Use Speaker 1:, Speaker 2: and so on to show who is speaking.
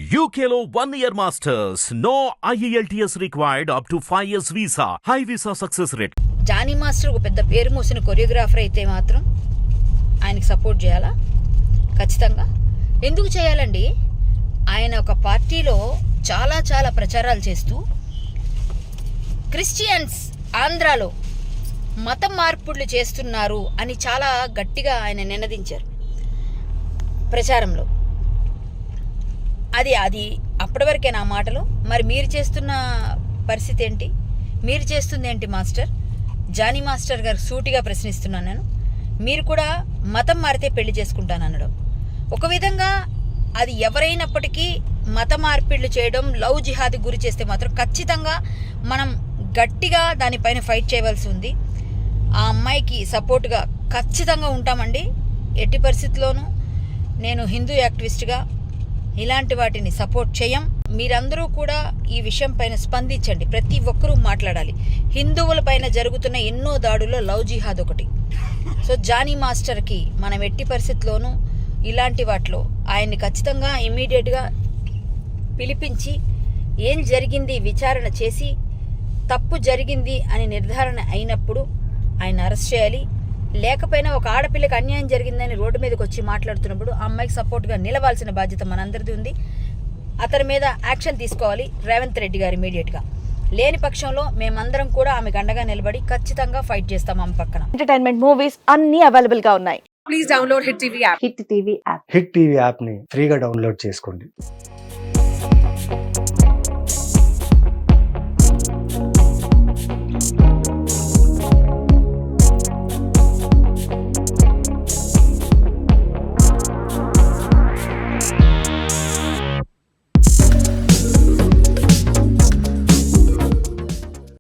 Speaker 1: UKLO 1 year masters. No IELTS required up to 5 years visa. High visa success rate.
Speaker 2: Jani master ఒక పెద్ద పేరు మోసిన choreographer అయితే మాత్రం ఆయనకి సపోర్ట్ చేయాలా? ఖచ్చితంగా. ఎందుకు చేయాలండి? ఆయన ఒక పార్టీలో చాలా ప్రచారాలు చేస్తూ క్రిస్టియన్స్ ఆంధ్రాలో మతం మార్పులు చేస్తున్నారు అని చాలా గట్టిగా ఆయన నినదించారు ప్రచారంలో. అది అప్పటి వరకే నా మాటలు. మరి మీరు చేస్తున్న పరిస్థితి ఏంటి? మీరు చేస్తుంది ఏంటి మాస్టర్? జానీ మాస్టర్ గారు సూటిగా ప్రశ్నిస్తున్నాను నేను. మీరు కూడా మతం మారితే పెళ్లి చేసుకుంటాననడం ఒక విధంగా, అది ఎవరైనప్పటికీ మత మార్పిళ్ళు చేయడం, లవ్ జిహాద్ గురి చేస్తే మాత్రం ఖచ్చితంగా మనం గట్టిగా దానిపైన ఫైట్ చేయవలసి ఉంది. ఆ అమ్మాయికి సపోర్ట్గా ఖచ్చితంగా ఉంటామండి. ఎట్టి పరిస్థితుల్లోనూ నేను హిందూ యాక్టివిస్ట్గా ఇలాంటి వాటిని సపోర్ట్ చేయం. మీరందరూ కూడా ఈ విషయం పైన స్పందించండి. ప్రతి ఒక్కరూ మాట్లాడాలి. హిందువుల పైన జరుగుతున్న ఎన్నో దాడుల్లో లవ్ జిహాద్ ఒకటి. సో జానీ మాస్టర్కి మనం ఎట్టి పరిస్థితుల్లోనూ ఇలాంటి వాటిలో ఆయన్ని ఖచ్చితంగా ఇమ్మీడియట్గా పిలిపించి ఏం జరిగింది విచారణ చేసి తప్పు జరిగింది అని నిర్ధారణ అయినప్పుడు ఆయన అరెస్ట్ చేయాలి. లేకపోయినా ఒక ఆడపిల్లకి అన్యాయం జరిగిందని రోడ్డు మీదకి వచ్చి మాట్లాడుతున్నప్పుడు ఆ అమ్మాయికి సపోర్ట్గా నిలవాల్సిన బాధ్యత మనందరిది ఉంది. అతని మీద యాక్షన్ తీసుకోవాలి రేవంత్ రెడ్డి గారు ఇమీడియట్గా. లేని పక్షంలో మేమందరం కూడా ఆమెకు అండగా నిలబడి ఖచ్చితంగా ఫైట్ చేస్తాం ఆమె పక్కన.
Speaker 3: ఎంటర్టైన్మెంట్ మూవీస్ అన్ని అవైలబుల్ గా ఉన్నాయి.
Speaker 4: Please download Hit TV app.
Speaker 3: Hit TV app.
Speaker 5: Hit TV app ని ఫ్రీగా డౌన్లోడ్ చేసుకోండి.